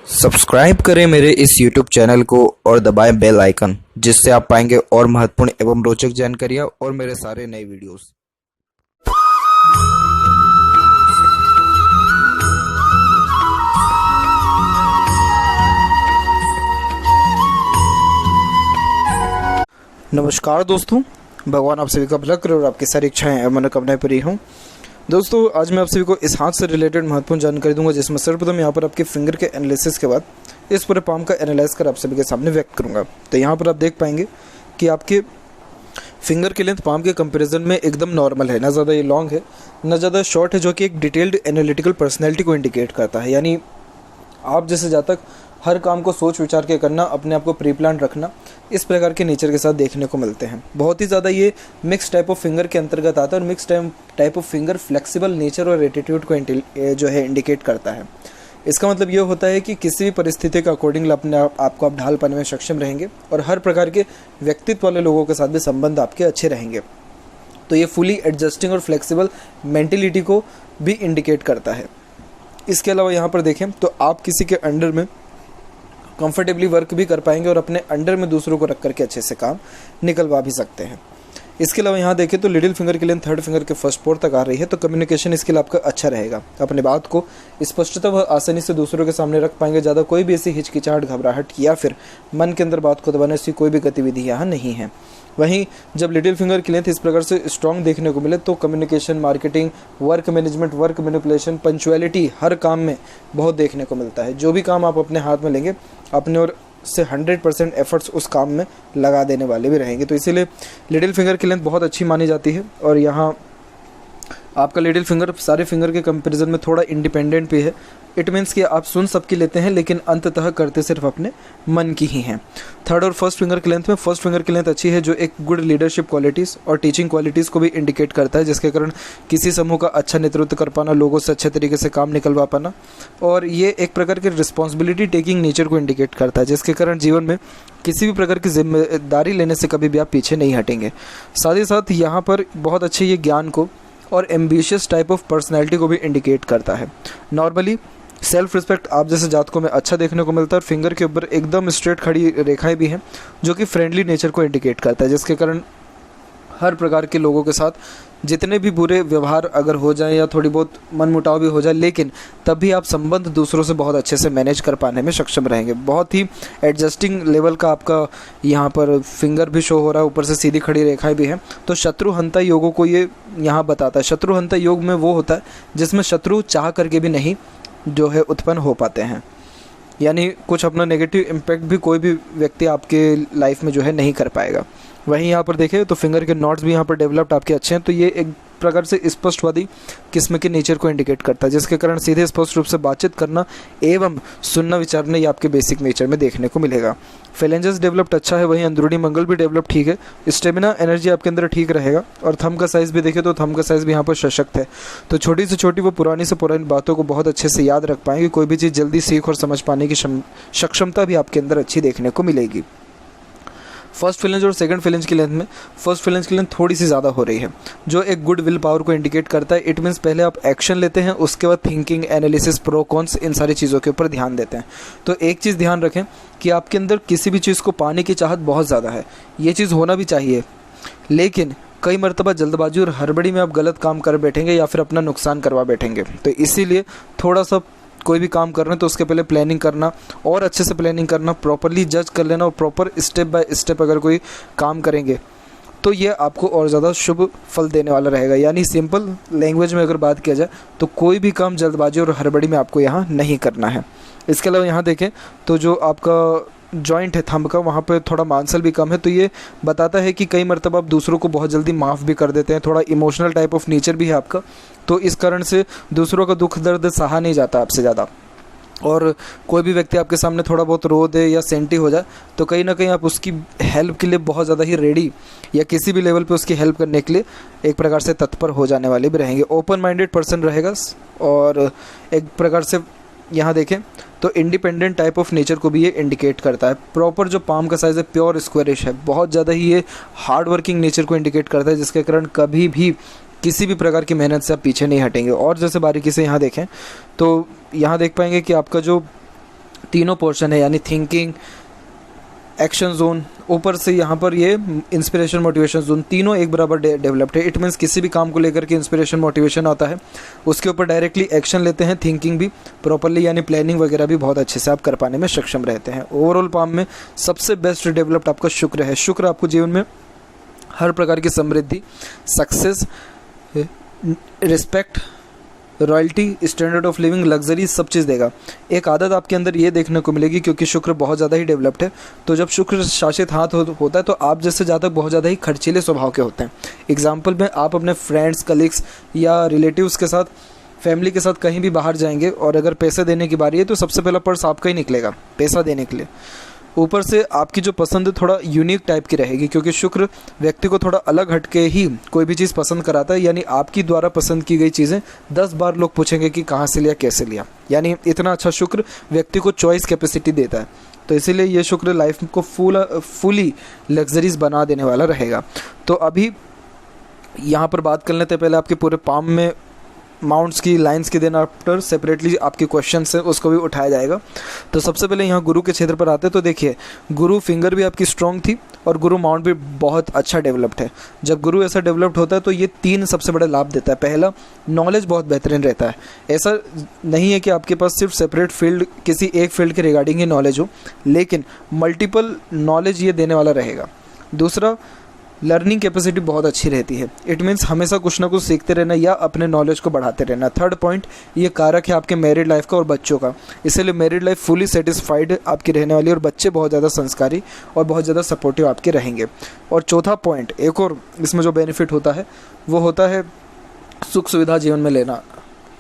Subscribe करें मेरे इस YouTube चैनल को और दबाएं बेल आइकन, जिससे आप पाएंगे और महत्वपूर्ण एवं रोचक जानकारियाँ और मेरे सारे नए वीडियोस। नमस्कार दोस्तों, भगवान आप सभी का भला करे और आपकी सारी इच्छाएं एवं मनोकामनाएं पूरी हों। दोस्तों, आज मैं आप सभी को इस हाथ से रिलेटेड महत्वपूर्ण जानकारी दूंगा, जिसमें सर्वप्रथम यहाँ पर आपके फिंगर के एनालिसिस के बाद इस पूरे पाम का एनालाइज कर आप सभी के सामने व्यक्त करूंगा। तो यहाँ पर आप देख पाएंगे कि आपके फिंगर की लेंथ पाम के कंपैरिजन में एकदम नॉर्मल है, ना ज़्यादा ये लॉन्ग है ना ज़्यादा शॉर्ट है, जो कि एक डिटेल्ड एनालिटिकल पर्सनैलिटी को इंडिकेट करता है। यानी आप जैसे जहाँ तक हर काम को सोच विचार के करना, अपने आप को प्री प्लान रखना, इस प्रकार के नेचर के साथ देखने को मिलते हैं। बहुत ही ज़्यादा ये मिक्स टाइप ऑफ फिंगर के अंतर्गत आता है और mix type of finger flexible nature और एटीट्यूड को जो है इंडिकेट करता है। इसका मतलब ये होता है कि किसी भी परिस्थिति के अकॉर्डिंग अपने आपको आप ढाल पाने में सक्षम रहेंगे और हर प्रकार के व्यक्तित्व वाले लोगों के साथ भी संबंध आपके अच्छे रहेंगे। तो ये फुली एडजस्टिंग और फ्लेक्सिबल मेंटेलिटी को भी इंडिकेट करता है। इसके अलावा यहाँ पर देखें तो आप किसी के अंडर में कंफर्टेबली वर्क भी कर पाएंगे और अपने अंडर में दूसरों को रख करके अच्छे से काम निकलवा भी सकते हैं। इसके अलावा यहाँ देखें तो लिटिल फिंगर की लेंथ थर्ड फिंगर के फर्स्ट पोर तक आ रही है, तो कम्युनिकेशन स्किल आपका अच्छा रहेगा। अपने बात को स्पष्टता व आसानी से दूसरों के सामने रख पाएंगे। ज़्यादा कोई भी ऐसी हिचकिचाहट, घबराहट या फिर मन के अंदर बात को दबाने से कोई भी गतिविधि यहाँ नहीं है। वहीं जब लिटिल फिंगर की लेंथ इस प्रकार से स्ट्रॉन्ग देखने को मिले तो communication, marketing, work management, work manipulation, punctuality हर काम में बहुत देखने को मिलता है। जो भी काम आप अपने हाथ में लेंगे, अपने और से 100% एफर्ट्स उस काम में लगा देने वाले भी रहेंगे। तो इसीलिए लिटिल फिंगर की लेंथ बहुत अच्छी मानी जाती है और यहाँ आपका लिटिल फिंगर सारे फिंगर के कंपैरिजन में थोड़ा इंडिपेंडेंट भी है। इट मीन्स कि आप सुन सबकी लेते हैं लेकिन अंततः करते सिर्फ अपने मन की ही हैं। थर्ड और फर्स्ट फिंगर की लेंथ में फर्स्ट फिंगर की लेंथ अच्छी है, जो एक गुड लीडरशिप क्वालिटीज़ और टीचिंग क्वालिटीज़ को भी इंडिकेट करता है, जिसके कारण किसी समूह का अच्छा नेतृत्व कर पाना, लोगों से अच्छे तरीके से काम निकलवा पाना, और ये एक प्रकार के रिस्पॉन्सिबिलिटी टेकिंग नेचर को इंडिकेट करता है, जिसके कारण जीवन में किसी भी प्रकार की जिम्मेदारी लेने से कभी भी आप पीछे नहीं हटेंगे। साथ ही साथ यहाँ पर बहुत अच्छे ये ज्ञान को और एम्बिशियस टाइप ऑफ पर्सनैलिटी को भी इंडिकेट करता है। नॉर्मली सेल्फ रिस्पेक्ट आप जैसे जातकों में अच्छा देखने को मिलता है और फिंगर के ऊपर एकदम स्ट्रेट खड़ी रेखाएं भी हैं, जो कि फ्रेंडली नेचर को इंडिकेट करता है, जिसके कारण हर प्रकार के लोगों के साथ जितने भी बुरे व्यवहार अगर हो जाए या थोड़ी बहुत मनमुटाव भी हो जाए, लेकिन तब भी आप संबंध दूसरों से बहुत अच्छे से मैनेज कर पाने में सक्षम रहेंगे। बहुत ही एडजस्टिंग लेवल का आपका यहाँ पर फिंगर भी शो हो रहा है, ऊपर से सीधी खड़ी रेखाएं भी हैं। तो शत्रुहंता योगों को ये यहाँ बताता है। शत्रुहंता योग में वो होता है जिसमें शत्रु चाह करके भी नहीं जो है उत्पन्न हो पाते हैं, यानी कुछ अपना नेगेटिव इम्पैक्ट भी कोई भी व्यक्ति आपके लाइफ में जो है नहीं कर पाएगा। वहीं यहाँ पर देखें तो फिंगर के नॉट्स भी यहाँ पर डेवलप्ड आपके अच्छे हैं, तो ये एक प्रकार से स्पष्टवादी किस्म के नेचर को इंडिकेट करता है, जिसके कारण सीधे स्पष्ट रूप से बातचीत करना एवं सुनना विचारना ये आपके बेसिक नेचर में देखने को मिलेगा। फेलेंजेस डेवलप्ड अच्छा है, वहीं अंदरूनी मंगल भी डेवलप ठीक है। स्टेमिना एनर्जी आपके अंदर ठीक रहेगा और थंब का साइज़ भी देखें तो थंब का साइज़ भी यहाँ पर सशक्त है, तो छोटी से छोटी वो पुरानी से पुरानी बातों को बहुत अच्छे से याद रख पाएंगे। कोई भी चीज़ जल्दी सीख और समझ पाने की सक्षमता भी आपके अंदर अच्छी देखने को मिलेगी। फर्स्ट फिलेंज और सेकंड फिलेंज की लेंथ में फर्स्ट फिलेंज की लेंथ थोड़ी सी ज़्यादा हो रही है, जो एक गुड विल पावर को इंडिकेट करता है। इट मीन्स पहले आप एक्शन लेते हैं, उसके बाद थिंकिंग, एनालिसिस, प्रो कॉन्स, इन सारी चीज़ों के ऊपर ध्यान देते हैं। तो एक चीज़ ध्यान रखें कि आपके अंदर किसी भी चीज़ को पाने की चाहत बहुत ज़्यादा है, ये चीज़ होना भी चाहिए, लेकिन कई मरतबा जल्दबाजी और हड़बड़ी में आप गलत काम कर बैठेंगे या फिर अपना नुकसान करवा बैठेंगे। तो इसीलिए थोड़ा सा कोई भी काम कर रहे हैं तो उसके पहले प्लानिंग करना और अच्छे से प्लानिंग करना, प्रॉपरली जज कर लेना और प्रॉपर स्टेप बाय स्टेप अगर कोई काम करेंगे तो ये आपको और ज़्यादा शुभ फल देने वाला रहेगा। यानी सिंपल लैंग्वेज में अगर बात किया जाए तो कोई भी काम जल्दबाजी और हड़बड़ी में आपको यहाँ नहीं करना है। इसके अलावा यहाँ देखें तो जो आपका जॉइंट है थंब का, वहाँ पे थोड़ा मांसल भी कम है, तो ये बताता है कि कई मरतबा आप दूसरों को बहुत जल्दी माफ़ भी कर देते हैं। थोड़ा इमोशनल टाइप ऑफ नेचर भी है आपका, तो इस कारण से दूसरों का दुख दर्द सहा नहीं जाता आपसे ज़्यादा। और कोई भी व्यक्ति आपके सामने थोड़ा बहुत रो दे या सेंटी हो जाए तो कहीं ना कहीं आप उसकी हेल्प के लिए बहुत ज़्यादा ही रेडी या किसी भी लेवल पे उसकी हेल्प करने के लिए एक प्रकार से तत्पर हो जाने वाले भी रहेंगे। ओपन माइंडेड पर्सन रहेगा और एक प्रकार से यहाँ देखें तो इंडिपेंडेंट टाइप ऑफ नेचर को भी ये इंडिकेट करता है। प्रॉपर जो पाम का साइज़ है प्योर स्क्वायरिश है, बहुत ज़्यादा ही ये हार्ड वर्किंग नेचर को इंडिकेट करता है, जिसके कारण कभी भी किसी भी प्रकार की मेहनत से आप पीछे नहीं हटेंगे। और जैसे बारीकी से यहाँ देखें तो यहाँ देख पाएंगे कि आपका जो तीनों पोर्शन है, यानी थिंकिंग, एक्शन जोन, ऊपर से यहाँ पर ये इंस्पिरेशन मोटिवेशन जोन, तीनों एक बराबर डेवलप्ड है। इट मीन्स किसी भी काम को लेकर के इंस्पिरेशन मोटिवेशन आता है, उसके ऊपर डायरेक्टली एक्शन लेते हैं, थिंकिंग भी प्रॉपरली यानी प्लानिंग वगैरह भी बहुत अच्छे से आप कर पाने में सक्षम रहते हैं। ओवरऑल पाम में सबसे बेस्ट डेवलप्ड आपका शुक्र है। शुक्र आपको जीवन में हर प्रकार की समृद्धि, success, respect, royalty, standard of living, luxury, सब चीज़ देगा। एक आदत आपके अंदर ये देखने को मिलेगी, क्योंकि शुक्र बहुत ज़्यादा ही डेवलप्ड है, तो जब शुक्र शासित हाथ होता है तो आप जैसे जातक बहुत ज़्यादा ही खर्चीले स्वभाव के होते हैं। एग्जाम्पल में आप अपने फ्रेंड्स, कलीग्स या रिलेटिव्स के साथ, फैमिली के साथ कहीं भी बाहर जाएंगे और अगर पैसे देने की बारी है तो सबसे पहला पर्स आपका ही निकलेगा पैसा देने के लिए। ऊपर से आपकी जो पसंद थोड़ा यूनिक टाइप की रहेगी, क्योंकि शुक्र व्यक्ति को थोड़ा अलग हटके ही कोई भी चीज़ पसंद कराता है, यानी आपकी द्वारा पसंद की गई चीज़ें 10 बार लोग पूछेंगे कि कहाँ से लिया, कैसे लिया, यानी इतना अच्छा शुक्र व्यक्ति को चॉइस कैपेसिटी देता है। तो इसीलिए ये शुक्र लाइफ को फुली लग्जरीज बना देने वाला रहेगा। तो अभी यहाँ पर बात कर लेते हैं पहले आपके पूरे पाम में माउंट्स की, लाइंस की, देन आफ्टर सेपरेटली आपके क्वेश्चन है उसको भी उठाया जाएगा। तो सबसे पहले यहाँ गुरु के क्षेत्र पर आते हैं। तो देखिए, गुरु फिंगर भी आपकी स्ट्रॉन्ग थी और गुरु माउंट भी बहुत अच्छा डेवलप्ड है। जब गुरु ऐसा डेवलप्ड होता है तो ये 3 सबसे बड़े लाभ देता है। पहला, नॉलेज बहुत बेहतरीन रहता है। ऐसा नहीं है कि आपके पास सिर्फ सेपरेट फील्ड, किसी एक फील्ड के रिगार्डिंग ही नॉलेज हो, लेकिन मल्टीपल नॉलेज ये देने वाला रहेगा। दूसरा, लर्निंग कैपेसिटी बहुत अच्छी रहती है। इट मीन्स हमेशा कुछ ना कुछ सीखते रहना या अपने नॉलेज को बढ़ाते रहना। थर्ड पॉइंट, ये कारक है आपके मैरिड लाइफ का और बच्चों का, इसीलिए मैरिड लाइफ फुली सेटिस्फाइड आपकी रहने वाली और बच्चे बहुत ज़्यादा संस्कारी और बहुत ज़्यादा सपोर्टिव आपके रहेंगे। और चौथा पॉइंट, एक और इसमें जो बेनिफिट होता है वो होता है सुख सुविधा जीवन में लेना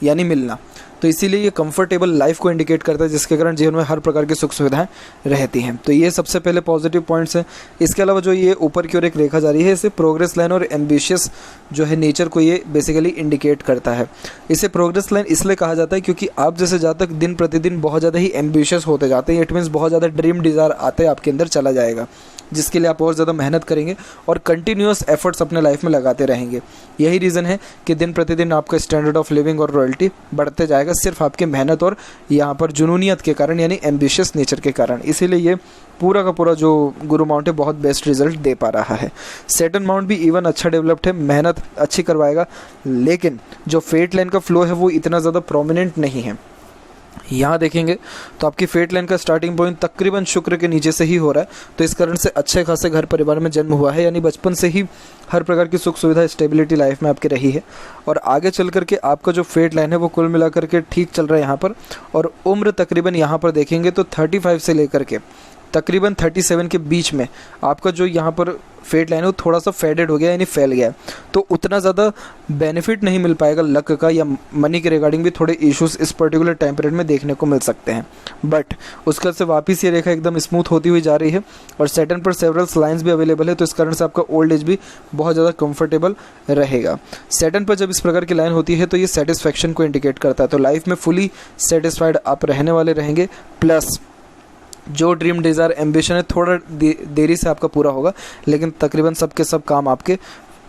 यानी मिलना। तो इसीलिए ये कंफर्टेबल लाइफ को इंडिकेट करता है, जिसके कारण जीवन में हर प्रकार की सुख सुविधाएं रहती हैं। तो ये सबसे पहले पॉजिटिव पॉइंट्स हैं। इसके अलावा जो ये ऊपर की ओर एक रेखा जा रही है, इसे प्रोग्रेस लाइन और एम्बिशियस जो है नेचर को ये बेसिकली इंडिकेट करता है। इसे प्रोग्रेस लाइन इसलिए कहा जाता है क्योंकि आप जैसे जातक दिन प्रतिदिन बहुत ज़्यादा ही एम्बिशियस होते जाते हैं। इट मीन्स बहुत ज़्यादा ड्रीम डिज़ायर आते आपके अंदर चला जाएगा, जिसके लिए आप और ज़्यादा मेहनत करेंगे और कंटिन्यूस एफर्ट्स अपने लाइफ में लगाते रहेंगे। यही रीज़न है कि दिन प्रतिदिन आपका स्टैंडर्ड ऑफ लिविंग और रॉयल्टी बढ़ते जाएगा, सिर्फ आपकी मेहनत और यहाँ पर जुनूनियत के कारण, यानी एम्बिशियस नेचर के कारण। इसीलिए ये पूरा का पूरा जो गुरु माउंट है बहुत बेस्ट रिजल्ट दे पा रहा है। सैटर्न माउंट भी इवन अच्छा डेवलप्ड है, मेहनत अच्छी करवाएगा, लेकिन जो फेट लाइन का फ्लो है वो इतना ज़्यादा प्रोमिनेंट नहीं है। यहाँ देखेंगे तो आपकी फेट लाइन का स्टार्टिंग पॉइंट तकरीबन शुक्र के नीचे से ही हो रहा है, तो इस कारण से अच्छे खासे घर परिवार में जन्म हुआ है, यानी बचपन से ही हर प्रकार की सुख सुविधा, स्टेबिलिटी लाइफ में आपके रही है। और आगे चल करके आपका जो फेट लाइन है वो कुल मिलाकर के ठीक चल रहा है यहाँ पर। और उम्र तकरीबन यहाँ पर देखेंगे तो 35 से लेकर के तकरीबन 37 के बीच में आपका जो यहाँ पर फेट लाइन है वो थोड़ा सा फेडेड हो गया, यानी फैल गया, तो उतना ज़्यादा बेनिफिट नहीं मिल पाएगा लक का, या मनी के रिगार्डिंग भी थोड़े इश्यूज इस पर्टिकुलर टाइम पीरियड में देखने को मिल सकते हैं। बट उसके से वापस ये रेखा एकदम स्मूथ होती हुई जा रही है और सैटर्न पर सेवरल लाइन्स भी अवेलेबल है, तो इस कारण से आपका ओल्ड एज भी बहुत ज़्यादा कंफर्टेबल रहेगा। सैटर्न पर जब इस प्रकार की लाइन होती है तो ये सेटिस्फैक्शन को इंडिकेट करता है, तो लाइफ में फुली सेटिस्फाइड आप रहने वाले रहेंगे। प्लस जो ड्रीम डिज़ायर एम्बिशन है थोड़ा देरी से आपका पूरा होगा, लेकिन तकरीबन सबके सब काम आपके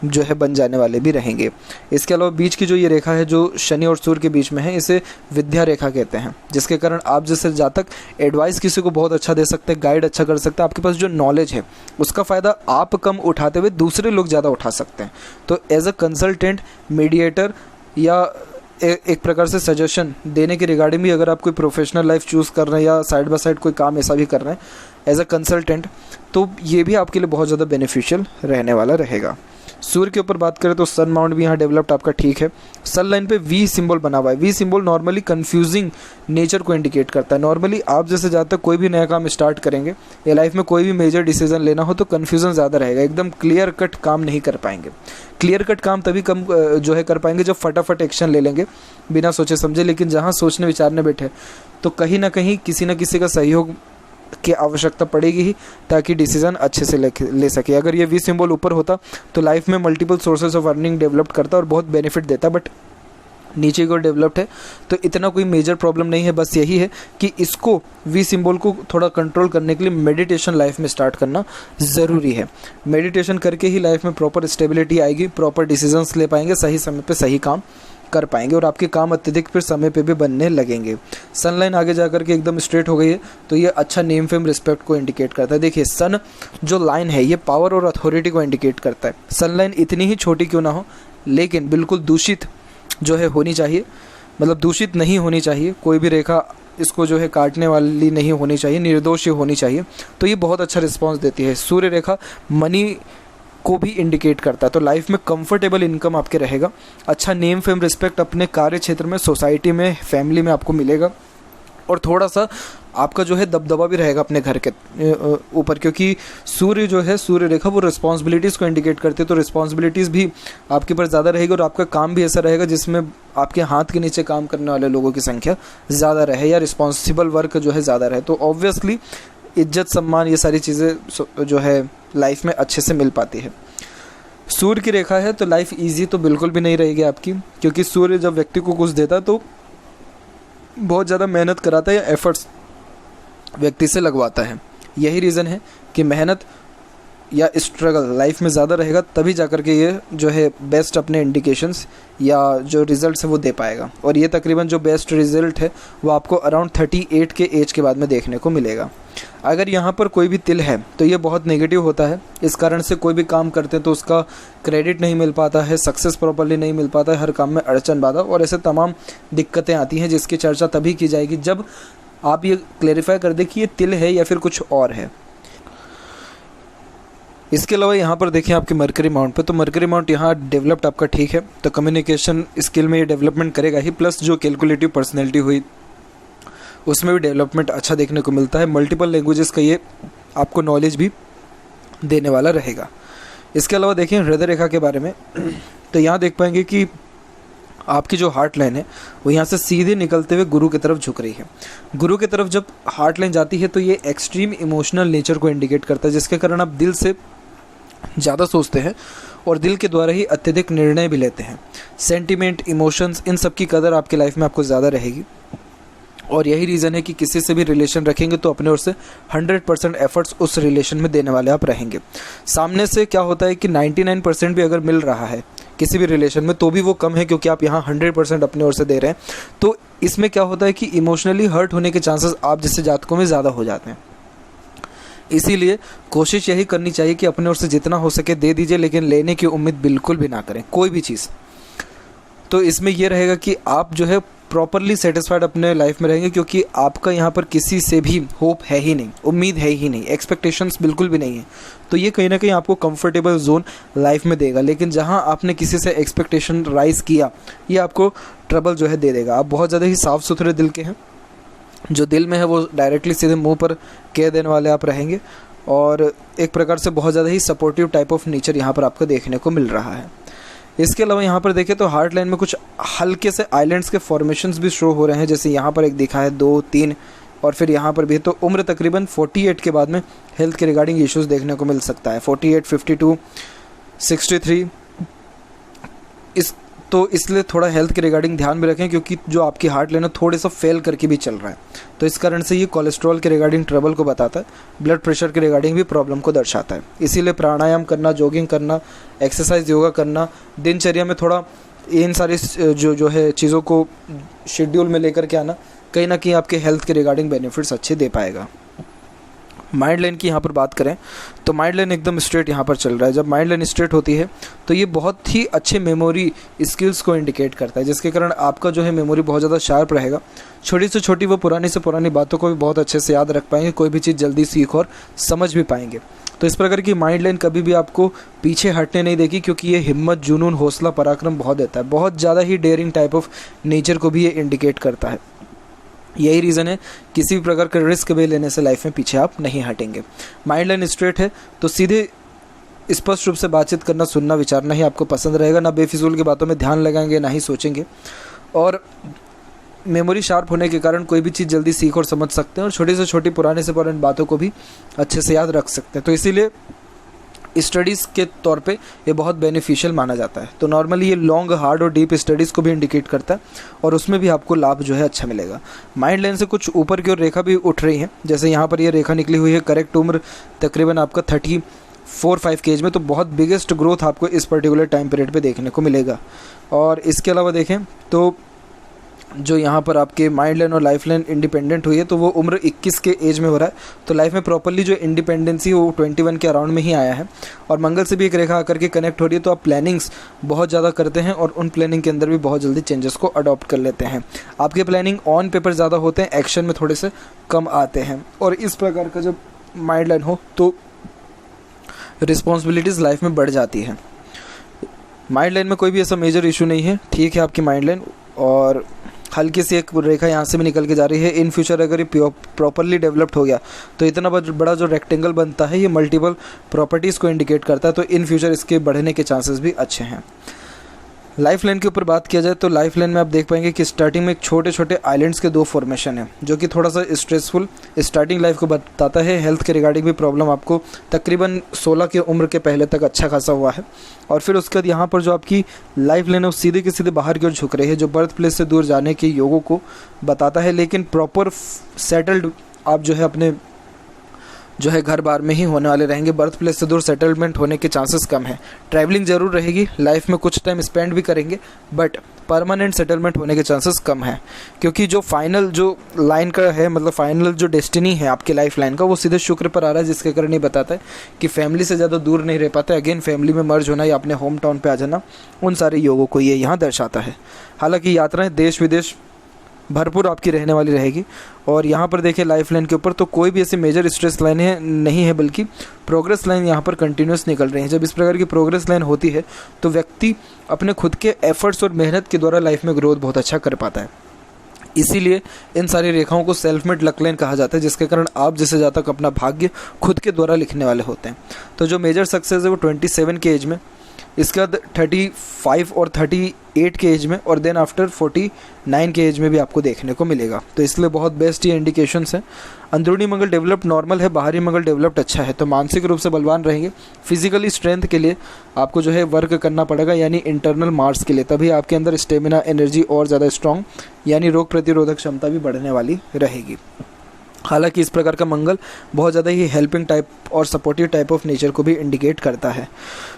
जो है बन जाने वाले भी रहेंगे। इसके अलावा बीच की जो ये रेखा है जो शनि और सूर्य के बीच में है, इसे विद्या रेखा कहते हैं, जिसके कारण आप जैसे जातक एडवाइस किसी को बहुत अच्छा दे सकते हैं, गाइड अच्छा कर सकते हैं। आपके पास जो नॉलेज है उसका फ़ायदा आप कम उठाते हुए दूसरे लोग ज़्यादा उठा सकते हैं। तो एज अ कंसल्टेंट, मीडिएटर या एक प्रकार से सजेशन देने के रिगार्डिंग भी अगर आप कोई प्रोफेशनल लाइफ चूज़ कर रहे हैं या साइड बाय साइड कोई काम ऐसा भी कर रहे हैं एज अ कंसल्टेंट, तो ये भी आपके लिए बहुत ज़्यादा बेनिफिशियल रहने वाला रहेगा। सूर्य के ऊपर बात करें तो सन माउंट भी यहाँ डेवलप्ड आपका ठीक है। सन लाइन पे वी सिंबल बना हुआ है। V symbol normally confusing nature को इंडिकेट करता है। नॉर्मली आप जैसे ज़्यादातर कोई भी नया काम स्टार्ट करेंगे या लाइफ में कोई भी मेजर डिसीजन लेना हो तो कन्फ्यूज़न ज़्यादा रहेगा, एकदम क्लियर कट काम नहीं कर पाएंगे। क्लियर कट काम तभी कम जो है कर पाएंगे जब फटाफट एक्शन ले लेंगे बिना सोचे समझे, लेकिन जहाँ सोचने विचारने बैठे तो कहीं ना कहीं किसी न किसी का सहयोग की आवश्यकता पड़ेगी ही, ताकि डिसीजन अच्छे से ले सके। अगर ये वी सिंबल ऊपर होता तो लाइफ में multiple sources of earning develop करता और बहुत बेनिफिट देता, बट नीचे की ओर डेवलप्ड है तो इतना कोई मेजर प्रॉब्लम नहीं है। बस यही है कि इसको वी सिंबल को थोड़ा कंट्रोल करने के लिए मेडिटेशन लाइफ में स्टार्ट करना ज़रूरी है। मेडिटेशन करके ही लाइफ में प्रॉपर स्टेबिलिटी आएगी, प्रॉपर डिसीजंस ले पाएंगे, सही समय पे सही काम कर पाएंगे और आपके काम अत्यधिक फिर समय पे भी बनने लगेंगे। सन लाइन आगे जाकर के एकदम स्ट्रेट हो गई है तो ये अच्छा नेम फेम रिस्पेक्ट को इंडिकेट करता है। देखिए सन जो लाइन है ये पावर और अथॉरिटी को इंडिकेट करता है। सन लाइन इतनी ही छोटी क्यों ना हो लेकिन बिल्कुल दूषित जो है होनी चाहिए, मतलब दूषित नहीं होनी चाहिए, कोई भी रेखा इसको जो है काटने वाली नहीं होनी चाहिए, निर्दोष होनी चाहिए। तो ये बहुत अच्छा रिस्पॉन्स देती है। सूर्य रेखा मनी को भी इंडिकेट करता है, तो लाइफ में कंफर्टेबल इनकम आपके रहेगा, अच्छा नेम फेम रिस्पेक्ट अपने कार्य क्षेत्र में, सोसाइटी में, फैमिली में आपको मिलेगा और थोड़ा सा आपका जो है दबदबा भी रहेगा अपने घर के ऊपर, क्योंकि सूर्य जो है सूर्य रेखा वो रिस्पॉन्सिबिलिटीज़ को इंडिकेट करती है। तो रिस्पॉन्सिबिलिटीज़ भी आपके ऊपर ज़्यादा रहेगी और आपका काम भी ऐसा रहेगा जिसमें आपके हाथ के नीचे काम करने वाले लोगों की संख्या ज़्यादा रहे या रिस्पॉन्सिबल वर्क जो है ज़्यादा रहे। तो ऑब्वियसली इज्जत सम्मान ये सारी चीज़ें जो है लाइफ में अच्छे से मिल पाती है। सूर्य की रेखा है तो लाइफ ईजी तो बिल्कुल भी नहीं रहेगी आपकी, क्योंकि सूर्य जब व्यक्ति को कुछ देता है तो बहुत ज़्यादा मेहनत कराता है या एफर्ट्स व्यक्ति से लगवाता है। यही रीज़न है कि मेहनत या स्ट्रगल लाइफ में ज़्यादा रहेगा, तभी जाकर के ये जो है बेस्ट अपने इंडिकेशंस या जो रिज़ल्ट्स है वो दे पाएगा। और ये तकरीबन जो बेस्ट रिज़ल्ट है वो आपको अराउंड 38 के एज के बाद में देखने को मिलेगा। अगर यहाँ पर कोई भी तिल है तो ये बहुत नेगेटिव होता है, इस कारण से कोई भी काम करते हैं तो उसका क्रेडिट नहीं मिल पाता है, सक्सेस प्रॉपर्ली नहीं मिल पाता है, हर काम में अड़चन बाधा और ऐसे तमाम दिक्कतें आती हैं, जिसकी चर्चा तभी की जाएगी जब आप ये क्लेरिफाई कर दें कि ये तिल है या फिर कुछ और है। इसके अलावा यहाँ पर देखें आपके मरकरी माउंट पे, तो मरकरी माउंट यहाँ डेवलप्ड आपका ठीक है, तो कम्युनिकेशन स्किल में ये डेवलपमेंट करेगा ही, प्लस जो कैलकुलेटिव पर्सनैलिटी हुई उसमें भी डेवलपमेंट अच्छा देखने को मिलता है। मल्टीपल लैंग्वेजेस का ये आपको नॉलेज भी देने वाला रहेगा। इसके अलावा देखें हृदय रेखा के बारे में, तो यहाँ देख पाएंगे कि आपकी जो हार्ट लाइन है वो यहाँ से सीधे निकलते हुए गुरु की तरफ झुक रही है। गुरु की तरफ जब हार्ट लाइन जाती है तो ये एक्सट्रीम इमोशनल नेचर को इंडिकेट करता है, जिसके कारण आप दिल से ज़्यादा सोचते हैं और दिल के द्वारा ही अत्यधिक निर्णय भी लेते हैं। सेंटिमेंट, इमोशंस, इन सब की कदर आपकी लाइफ में आपको ज़्यादा रहेगी और यही रीज़न है कि किसी से भी रिलेशन रखेंगे तो अपने ओर से 100% एफर्ट्स उस रिलेशन में देने वाले आप रहेंगे। सामने से क्या होता है कि 99% भी अगर मिल रहा है किसी भी रिलेशन में तो भी वो कम है, क्योंकि आप यहाँ 100% अपने ओर से दे रहे हैं। तो इसमें क्या होता है कि इमोशनली हर्ट होने के चांसेस आप जैसे जातकों में ज़्यादा हो जाते हैं। इसीलिए कोशिश यही करनी चाहिए कि अपने ओर से जितना हो सके दे दीजिए, लेकिन लेने की उम्मीद बिल्कुल भी ना करें कोई भी चीज़। तो इसमें यह रहेगा कि आप जो है प्रॉपरली सेटिस्फाइड अपने लाइफ में रहेंगे, क्योंकि आपका यहाँ पर किसी से भी होप है ही नहीं, उम्मीद है ही नहीं, एक्सपेक्टेशंस बिल्कुल भी नहीं है। तो ये कहीं ना कहीं आपको कंफर्टेबल जोन लाइफ में देगा। लेकिन जहाँ आपने किसी से एक्सपेक्टेशन राइज किया ये आपको ट्रबल जो है दे देगा। आप बहुत ज़्यादा ही साफ़ सुथरे दिल के हैं, जो दिल में है वो डायरेक्टली सीधे मुंह पर कह देने वाले आप रहेंगे और एक प्रकार से बहुत ज़्यादा ही सपोर्टिव टाइप ऑफ नेचर यहाँ पर आपको देखने को मिल रहा है। इसके अलावा यहाँ पर देखें तो हार्ट लाइन में कुछ हल्के से आइलैंड्स के फॉर्मेशंस भी शो हो रहे हैं, जैसे यहाँ पर एक दिखा है 2, 3 और फिर यहाँ पर भी। तो उम्र तकरीबन 48 के बाद में हेल्थ के रिगार्डिंग इश्यूज देखने को मिल सकता है। 48, 52, 63 तो इसलिए थोड़ा हेल्थ के रिगार्डिंग ध्यान में रखें, क्योंकि जो आपकी हार्ट लाइन है थोड़े सा फेल करके भी चल रहा है। तो इस कारण से ये कोलेस्ट्रॉल के रिगार्डिंग ट्रबल को बताता है, ब्लड प्रेशर के रिगार्डिंग भी प्रॉब्लम को दर्शाता है। इसीलिए प्राणायाम करना, जॉगिंग करना, एक्सरसाइज, योगा करना, दिनचर्या में थोड़ा इन सारी जो है चीज़ों को शेड्यूल में लेकर के आना कहीं ना कहीं आपके हेल्थ के रिगार्डिंग बेनिफिट्स अच्छे दे पाएगा। माइंड लाइन की यहाँ पर बात करें तो माइंड लाइन एकदम स्ट्रेट यहाँ पर चल रहा है। जब माइंड लाइन स्ट्रेट होती है तो ये बहुत ही अच्छे मेमोरी स्किल्स को इंडिकेट करता है, जिसके कारण आपका जो है मेमोरी बहुत ज़्यादा शार्प रहेगा। छोटी से छोटी व पुरानी से पुरानी बातों को भी बहुत अच्छे से याद रख पाएंगे, कोई भी चीज़ जल्दी सीख और समझ भी पाएंगे। तो इस प्रकार की माइंड लाइन कभी भी आपको पीछे हटने नहीं देगी, क्योंकि ये हिम्मत, जुनून, हौसला, पराक्रम बहुत देता है। बहुत ज़्यादा ही डेयरिंग टाइप ऑफ नेचर को भी ये इंडिकेट करता है। यही रीज़न है किसी भी प्रकार का रिस्क भी लेने से लाइफ में पीछे आप नहीं हटेंगे। माइंड लाइन स्ट्रेट है तो सीधे स्पष्ट रूप से बातचीत करना, सुनना, विचारना ही आपको पसंद रहेगा। ना बेफिजूल की बातों में ध्यान लगाएंगे, ना ही सोचेंगे। और मेमोरी शार्प होने के कारण कोई भी चीज़ जल्दी सीख और समझ सकते हैं और छोटी से छोटी, पुराने से पुरानी बातों को भी अच्छे से याद रख सकते हैं। तो इसीलिए स्टडीज़ के तौर पे ये बहुत बेनिफिशियल माना जाता है। तो नॉर्मली ये लॉन्ग, हार्ड और डीप स्टडीज़ को भी इंडिकेट करता है और उसमें भी आपको लाभ जो है अच्छा मिलेगा। माइंड लाइन से कुछ ऊपर की ओर रेखा भी उठ रही है, जैसे यहाँ पर ये रेखा निकली हुई है। करेक्ट उम्र तकरीबन आपका 4-5 के एज में, तो बहुत बिगेस्ट ग्रोथ आपको इस पर्टिकुलर टाइम पीरियड पे देखने को मिलेगा। और इसके अलावा देखें तो जो यहाँ पर आपके माइंड लाइन और लाइफ लाइन इंडिपेंडेंट हुई है, तो वो उम्र 21 के एज में हो रहा है। तो लाइफ में प्रॉपरली जो इंडिपेंडेंसी वो 21 के अराउंड में ही आया है। और मंगल से भी एक रेखा आकर के कनेक्ट हो रही है, तो आप प्लानिंग्स बहुत ज़्यादा करते हैं और उन प्लानिंग के अंदर भी बहुत जल्दी चेंजेस को अडॉप्ट कर लेते हैं। आपके प्लानिंग ऑन पेपर ज़्यादा होते हैं, एक्शन में थोड़े से कम आते हैं। और इस प्रकार का जब माइंड लाइन हो तो रिस्पॉन्सिबिलिटीज़ लाइफ में बढ़ जाती है। माइंड लाइन में कोई भी ऐसा मेजर इशू नहीं है, ठीक है आपकी माइंड लाइन। और हल्की सी एक रेखा यहाँ से भी निकल के जा रही है। इन फ्यूचर अगर ये प्रॉपरली डेवलप्ड हो गया तो इतना बड़ा जो रेक्टेंगल बनता है ये मल्टीपल प्रॉपर्टीज़ को इंडिकेट करता है, तो इन फ्यूचर इसके बढ़ने के चांसेस भी अच्छे हैं। लाइफ लाइन के ऊपर बात किया जाए तो लाइफ लाइन में आप देख पाएंगे कि स्टार्टिंग में एक छोटे छोटे आइलैंड्स के 2 फॉर्मेशन है, जो कि थोड़ा सा स्ट्रेसफुल स्टार्टिंग लाइफ को बताता है। हेल्थ के रिगार्डिंग भी प्रॉब्लम आपको तकरीबन 16 की उम्र के पहले तक अच्छा खासा हुआ है। और फिर उसके बाद यहाँ पर जो आपकी लाइफ लाइन है वो सीधे के सीधे बाहर की ओर झुक रही है, जो बर्थ प्लेस से दूर जाने के योगों को बताता है। लेकिन प्रॉपर सेटल्ड आप जो है अपने जो है घर बार में ही होने वाले रहेंगे। बर्थ प्लेस से दूर सेटलमेंट होने के चांसेस कम है। ट्रैवलिंग जरूर रहेगी, लाइफ में कुछ टाइम स्पेंड भी करेंगे, बट परमानेंट सेटलमेंट होने के चांसेस कम है। क्योंकि जो फाइनल जो लाइन का है, मतलब फाइनल जो डेस्टिनी है आपके लाइफ लाइन का, वो सीधे शुक्र पर आ रहा है, जिसके कारण ये बताता है कि फैमिली से ज़्यादा दूर नहीं रह पाता। अगेन फैमिली में मर्ज होना या अपने होम टाउन पर आ जाना, उन सारे योगों को ये यहाँ दर्शाता है। हालाँकि यात्राएँ देश विदेश भरपूर आपकी रहने वाली रहेगी। और यहाँ पर देखें लाइफ लाइन के ऊपर तो कोई भी ऐसी मेजर स्ट्रेस लाइन है नहीं है, बल्कि प्रोग्रेस लाइन यहाँ पर कंटिन्यूस निकल रही है। जब इस प्रकार की प्रोग्रेस लाइन होती है तो व्यक्ति अपने खुद के एफर्ट्स और मेहनत के द्वारा लाइफ में ग्रोथ बहुत अच्छा कर पाता है। इसीलिए इन सारी रेखाओं को सेल्फ मेड लक लाइन कहा जाता है, जिसके कारण आप जिसे ज़्यादा तक अपना भाग्य खुद के द्वारा लिखने वाले होते हैं। तो जो मेजर सक्सेस है वो 27 के एज में, इसके बाद 35 और 38 के एज में, और देन आफ्टर 49 के एज में भी आपको देखने को मिलेगा। तो इसलिए बहुत बेस्ट ये इंडिकेशंस हैं। अंदरूनी मंगल डेवलप्ड नॉर्मल है, बाहरी मंगल डेवलप्ड अच्छा है, तो मानसिक रूप से बलवान रहेंगे। फिजिकली स्ट्रेंथ के लिए आपको जो है वर्क करना पड़ेगा, यानी इंटरनल मार्स के लिए, तभी आपके अंदर स्टेमिना एनर्जी और ज़्यादा स्ट्रॉन्ग यानी रोग प्रतिरोधक क्षमता भी बढ़ने वाली रहेगी। हालांकि इस प्रकार का मंगल बहुत ज़्यादा ही हेल्पिंग टाइप और सपोर्टिव टाइप ऑफ नेचर को भी इंडिकेट करता है।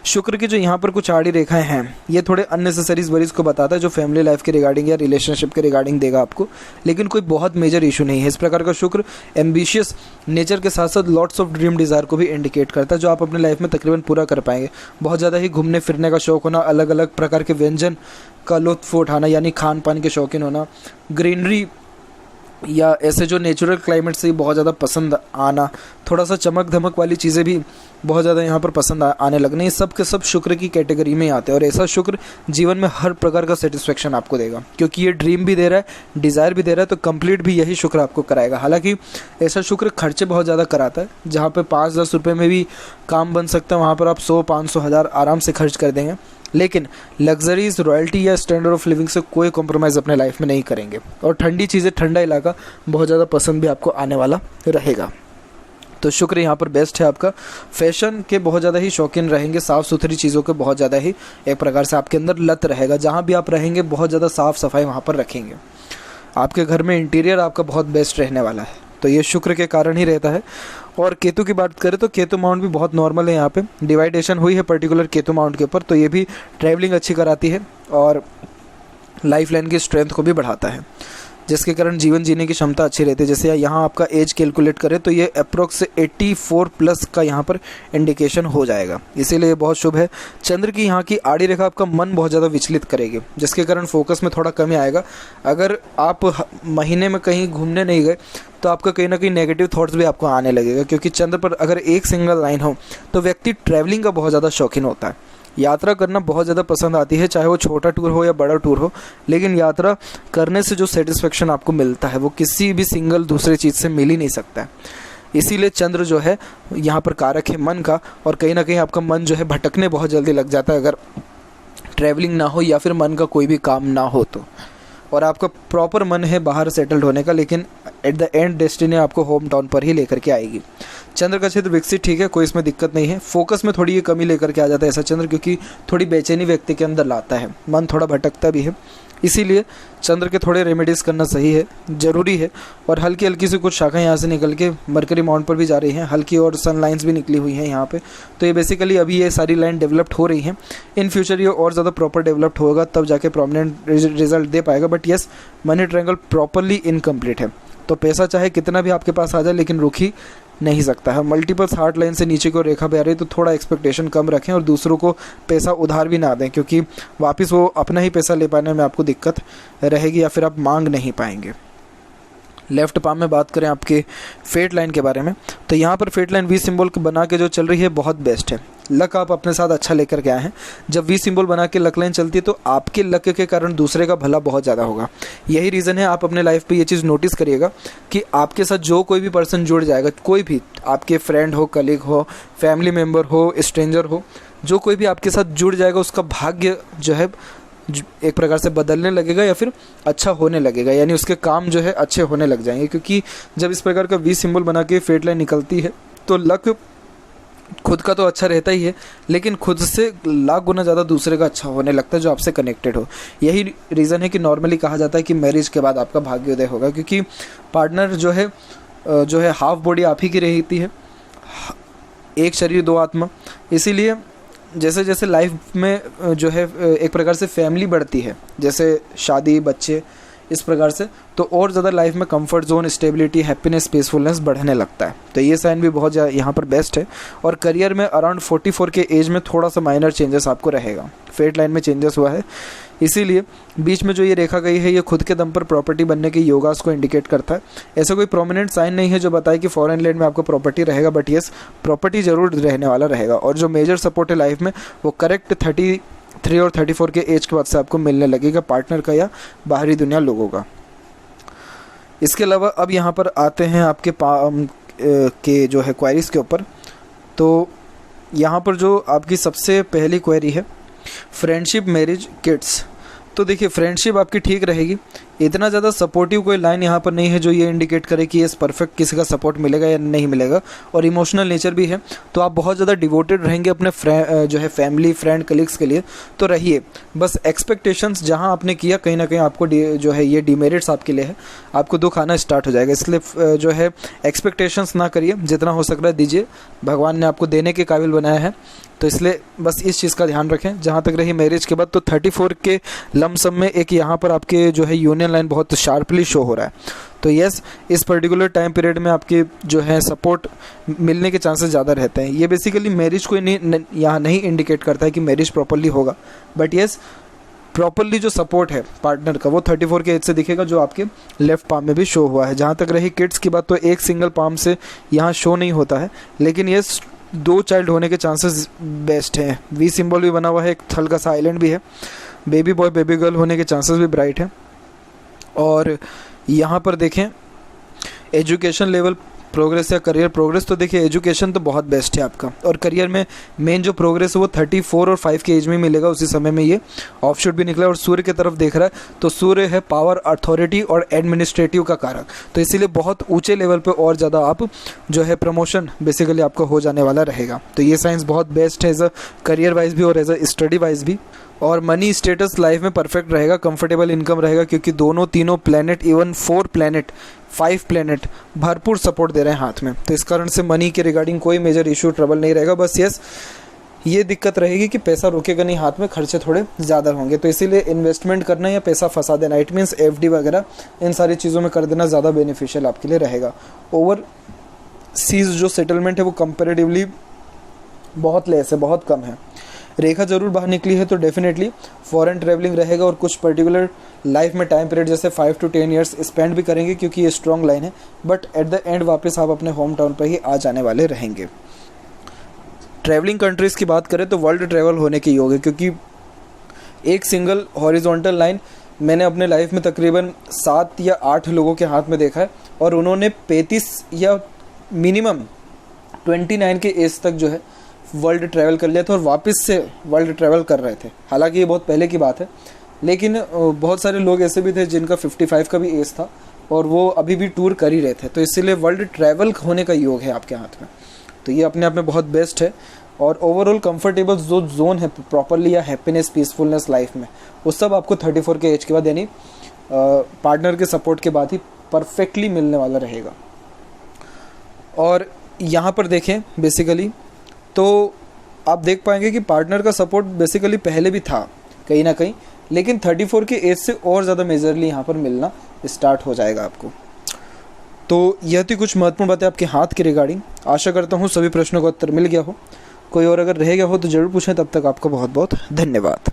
शुक्र की जो यहाँ पर कुछ आड़ी रेखाएं हैं, ये थोड़े अननेसेसरीज वरीज को बताता है, जो फैमिली लाइफ के रिगार्डिंग या रिलेशनशिप के रिगार्डिंग देगा आपको, लेकिन कोई बहुत मेजर इशू नहीं है। इस प्रकार का शुक्र एम्बिशियस नेचर के साथ साथ लॉट्स ऑफ ड्रीम डिज़ायर को भी इंडिकेट करता है, जो आप अपने लाइफ में तकरीबन पूरा कर पाएंगे। बहुत ज़्यादा ही घूमने फिरने का शौक होना, अलग अलग प्रकार के व्यंजन का लुत्फ़ उठाना, यानी खान पान के शौकीन होना, ग्रीनरी या ऐसे जो नेचुरल क्लाइमेट से बहुत ज़्यादा पसंद आना, थोड़ा सा चमक धमक वाली चीज़ें भी बहुत ज़्यादा यहाँ पर पसंद आने लगने, ये सब के सब शुक्र की कैटेगरी में आते हैं। और ऐसा शुक्र जीवन में हर प्रकार का सेटिस्फेक्शन आपको देगा, क्योंकि ये ड्रीम भी दे रहा है, डिज़ायर भी दे रहा है, तो कंप्लीट भी यही शुक्र आपको कराएगा। हालांकि ऐसा शुक्र खर्चे बहुत ज़्यादा कराता है, जहाँ पे 5-10 रुपये में भी काम बन सकता है, वहाँ पर आप 100-500 हज़ार आराम से खर्च कर देंगे। लेकिन लग्जरीज, रॉयल्टी या स्टैंडर्ड ऑफ लिविंग से कोई कॉम्प्रोमाइज़ अपने लाइफ में नहीं करेंगे। और ठंडी चीज़ें, ठंडा इलाका बहुत ज़्यादा पसंद भी आपको आने वाला रहेगा। तो शुक्र यहाँ पर बेस्ट है आपका। फैशन के बहुत ज़्यादा ही शौकीन रहेंगे, साफ़ सुथरी चीज़ों के बहुत ज़्यादा ही एक प्रकार से आपके अंदर लत रहेगा। जहाँ भी आप रहेंगे बहुत ज़्यादा साफ़ सफाई वहाँ पर रखेंगे। आपके घर में इंटीरियर आपका बहुत बेस्ट रहने वाला है, तो ये शुक्र के कारण ही रहता है। और केतु की बात करें तो केतु माउंट भी बहुत नॉर्मल है। यहाँ पे डिवाइडेशन हुई है पर्टिकुलर केतु माउंट के ऊपर, तो ये भी ट्रैवलिंग अच्छी कराती है और लाइफ लाइन की स्ट्रेंथ को भी बढ़ाता है, जिसके कारण जीवन जीने की क्षमता अच्छी रहती है। जैसे यहाँ आपका एज कैलकुलेट करें तो ये अप्रोक्स 84 प्लस का यहाँ पर इंडिकेशन हो जाएगा, इसीलिए ये बहुत शुभ है। चंद्र की यहाँ की आड़ी रेखा आपका मन बहुत ज़्यादा विचलित करेगी, जिसके कारण फोकस में थोड़ा कमी आएगा। अगर आप महीने में कहीं घूमने नहीं गए तो आपका कहीं ना कहीं नेगेटिव थॉट्स भी आपको आने लगेगा, क्योंकि चंद्र पर अगर एक सिंगल लाइन हो तो व्यक्ति ट्रैवलिंग का बहुत ज़्यादा शौकीन होता है। यात्रा करना बहुत ज़्यादा पसंद आती है, चाहे वो छोटा टूर हो या बड़ा टूर हो, लेकिन यात्रा करने से जो सेटिस्फेक्शन आपको मिलता है वो किसी भी सिंगल दूसरे चीज़ से मिल ही नहीं सकता है। इसीलिए चंद्र जो है यहाँ पर कारक है मन का, और कहीं ना कहीं आपका मन जो है भटकने बहुत जल्दी लग जाता है अगर ट्रैवलिंग ना हो या फिर मन का कोई भी काम ना हो तो। और आपका प्रॉपर मन है बाहर सेटल्ड होने का, लेकिन एट द एंड डेस्टिनी आपको होम टाउन पर ही लेकर के आएगी। चंद्र का क्षेत्र विकसित ठीक है, कोई इसमें दिक्कत नहीं है। फोकस में थोड़ी ये कमी लेकर के आ जाता है ऐसा चंद्र, क्योंकि थोड़ी बेचैनी व्यक्ति के अंदर लाता है, मन थोड़ा भटकता भी है। इसीलिए चंद्र के थोड़े रेमेडीज़ करना सही है, ज़रूरी है। और हल्की हल्की सी कुछ शाखाएं यहाँ से निकल के मरकरी माउंट पर भी जा रही हैं, हल्की और सन लाइन्स भी निकली हुई हैं यहाँ पे। तो ये बेसिकली अभी ये सारी लाइन डेवलप्ड हो रही हैं। इन फ्यूचर ये और ज़्यादा प्रॉपर डेवलप्ड होगा, तब जाके प्रोमिनेंट रिजल्ट दे पाएगा। But yes, money triangle properly incomplete है। तो पैसा चाहे कितना भी आपके पास आ जाए, लेकिन रुक ही नहीं सकता है। मल्टीपल्स हार्ट लाइन से नीचे को रेखा पे आ रही है, तो थोड़ा एक्सपेक्टेशन कम रखें और दूसरों को पैसा उधार भी ना दें, क्योंकि वापस वो अपना ही पैसा ले पाने में आपको दिक्कत रहेगी या फिर आप मांग नहीं पाएंगे। लेफ्ट पाम में बात करें आपके फेट लाइन के बारे में, तो यहाँ पर फेट लाइन वी सिंबल बना के जो चल रही है बहुत बेस्ट है। लक आप अपने साथ अच्छा लेकर के आए हैं। जब वी सिंबल बना के लक लाइन चलती है तो आपके लक के कारण दूसरे का भला बहुत ज़्यादा होगा। यही रीज़न है, आप अपने लाइफ पे ये चीज़ नोटिस करिएगा कि आपके साथ जो कोई भी पर्सन जुड़ जाएगा, कोई भी आपके फ्रेंड हो, कलीग हो, फैमिली मेम्बर हो, स्ट्रेंजर हो, जो कोई भी आपके साथ जुड़ जाएगा उसका भाग्य जो है एक प्रकार से बदलने लगेगा या फिर अच्छा होने लगेगा, यानी उसके काम जो है अच्छे होने लग जाएंगे। क्योंकि जब इस प्रकार का वी सिंबल बना के फेट लाइन निकलती है तो लक खुद का तो अच्छा रहता ही है, लेकिन खुद से लाख गुना ज़्यादा दूसरे का अच्छा होने लगता है जो आपसे कनेक्टेड हो। यही रीज़न है कि नॉर्मली कहा जाता है कि मैरिज के बाद आपका भाग्योदय होगा, क्योंकि पार्टनर जो है हाफ बॉडी आप ही की रहती है, एक शरीर दो आत्मा। इसीलिए जैसे जैसे लाइफ में जो है एक प्रकार से फैमिली बढ़ती है, जैसे शादी, बच्चे, इस प्रकार से तो और ज़्यादा लाइफ में comfort zone, stability, happiness, peacefulness बढ़ने लगता है। तो ये साइन भी बहुत ज़्यादा यहाँ पर बेस्ट है। और करियर में अराउंड 44 के एज में थोड़ा सा माइनर चेंजेस आपको रहेगा। फेट लाइन में चेंजेस हुआ है, इसीलिए बीच में जो ये रेखा गई है ये खुद के दम पर प्रॉपर्टी बनने के योगास को इंडिकेट करता है। ऐसा कोई प्रोमिनेंट साइन नहीं है जो बताए कि फॉरेन लैंड में आपको प्रॉपर्टी रहेगा, बट येस प्रॉपर्टी ज़रूर रहने वाला रहेगा। और जो मेजर सपोर्ट है लाइफ में वो करेक्ट 33 और 34 के एज के बाद से आपको मिलने लगेगा, पार्टनर का या बाहरी दुनिया लोगों का। इसके अलावा अब यहाँ पर आते हैं आपके के जो है क्वेरीज के ऊपर। तो यहाँ पर जो आपकी सबसे पहली क्वेरी है फ्रेंडशिप, मैरिज, किड्स। तो देखिए फ्रेंडशिप आपकी ठीक रहेगी, इतना ज़्यादा सपोर्टिव कोई लाइन यहाँ पर नहीं है जो ये इंडिकेट करे कि ये परफेक्ट किसी का सपोर्ट मिलेगा या नहीं मिलेगा। और इमोशनल नेचर भी है, तो आप बहुत ज़्यादा डिवोटेड रहेंगे अपने जो है फैमिली, फ्रेंड, कलीग्स के लिए, तो रहिए। बस एक्सपेक्टेशंस जहाँ आपने किया कहीं ना कहीं आपको जो है ये डिमेरिट्स आपके लिए है, आपको दुख आना स्टार्ट हो जाएगा। इसलिए जो है एक्सपेक्टेशंस ना करिए, जितना हो सक रहा है दीजिए, भगवान ने आपको देने के काबिल बनाया है, तो इसलिए बस इस चीज़ का ध्यान रखें। जहाँ तक रही मैरिज के बाद, तो 34 के लमसम में एक यहाँ पर आपके जो है यूनियन लाइन बहुत शार्पली शो हो रहा है। तो यस, इस पर्टिकुलर टाइम पीरियड में आपके जो है सपोर्ट मिलने के चांसेस ज़्यादा रहते हैं। ये बेसिकली मैरिज को यहाँ नहीं इंडिकेट करता है कि मैरिज प्रॉपरली होगा, बट यस प्रॉपरली जो सपोर्ट है पार्टनर का वो 34 के एज से दिखेगा, जो आपके लेफ्ट पाम में भी शो हुआ है। जहाँ तक रही किड्स की बात, तो एक सिंगल पाम से यहाँ शो नहीं होता है, लेकिन ये 2 चाइल्ड होने के चांसेस बेस्ट हैं। वी सिंबल भी बना हुआ है, एक हल्का सा आइलैंड भी है, बेबी बॉय बेबी गर्ल होने के चांसेस भी ब्राइट हैं। और यहाँ पर देखें एजुकेशन लेवल प्रोग्रेस या करियर प्रोग्रेस, तो देखिए एजुकेशन तो बहुत बेस्ट है आपका, और करियर में मेन जो प्रोग्रेस है वो 34 और 5 के एज में मिलेगा। उसी समय में ये ऑफशूट भी निकला और सूर्य की तरफ देख रहा है, तो सूर्य है पावर, अथॉरिटी और एडमिनिस्ट्रेटिव का कारक, तो इसीलिए बहुत ऊंचे लेवल पे और ज़्यादा आप जो है प्रमोशन बेसिकली आपका हो जाने वाला रहेगा। तो ये साइंस बहुत बेस्ट है एज अ करियर वाइज भी और एज अ स्टडी वाइज भी। और मनी स्टेटस लाइफ में परफेक्ट रहेगा, कंफर्टेबल इनकम रहेगा, क्योंकि दोनों तीनों प्लैनेट, इवन 4 प्लैनेट, 5 प्लैनेट भरपूर सपोर्ट दे रहे हैं हाथ में। तो इस कारण से मनी के रिगार्डिंग कोई मेजर इशू, ट्रबल नहीं रहेगा। बस यस ये दिक्कत रहेगी कि पैसा रुकेगा नहीं हाथ में, खर्चे थोड़े ज़्यादा होंगे, तो इसीलिए इन्वेस्टमेंट करना या पैसा फंसा देना, इट मीन्स FD वगैरह इन सारी चीज़ों में कर देना ज़्यादा बेनिफिशियल आपके लिए रहेगा। ओवर सीज जो सेटलमेंट है वो कंपेरेटिवली बहुत लेस है, बहुत कम है। रेखा ज़रूर बाहर निकली है तो डेफिनेटली फॉरेन ट्रैवलिंग रहेगा, और कुछ पर्टिकुलर लाइफ में टाइम पीरियड जैसे 5 to 10 ईयर्स स्पेंड भी करेंगे, क्योंकि ये स्ट्रॉन्ग लाइन है। बट एट द एंड वापस आप अपने होम टाउन पर ही आ जाने वाले रहेंगे। ट्रैवलिंग कंट्रीज़ की बात करें तो वर्ल्ड ट्रैवल होने के योग है, क्योंकि एक सिंगल हॉरिजॉन्टल लाइन मैंने अपने लाइफ में तकरीबन 7 या 8 लोगों के हाथ में देखा है, और उन्होंने 35 या मिनिमम 29 के एज तक जो है वर्ल्ड ट्रैवल कर लिया था और वापस से वर्ल्ड ट्रैवल कर रहे थे। हालांकि ये बहुत पहले की बात है, लेकिन बहुत सारे लोग ऐसे भी थे जिनका 55 का भी एज था और वो अभी भी टूर कर ही रहे थे। तो इसीलिए वर्ल्ड ट्रैवल होने का योग है आपके हाथ में, तो ये अपने आप में बहुत बेस्ट है। और ओवरऑल कंफर्टेबल जो जोन है प्रॉपरली या हैप्पीनेस पीसफुलनेस लाइफ में, वो सब आपको 34 के एज के बाद यानी पार्टनर के सपोर्ट के बाद ही परफेक्टली मिलने वाला रहेगा। और यहाँ पर देखें बेसिकली तो आप देख पाएंगे कि पार्टनर का सपोर्ट बेसिकली पहले भी था कहीं ना कहीं, लेकिन 34 के एज से और ज़्यादा मेजरली यहाँ पर मिलना स्टार्ट हो जाएगा आपको। तो यह थी कुछ महत्वपूर्ण बातें आपके हाथ के रिगार्डिंग। आशा करता हूँ सभी प्रश्नों का उत्तर मिल गया हो। कोई और अगर रह गया हो तो ज़रूर पूछें। तब तक आपका बहुत बहुत धन्यवाद।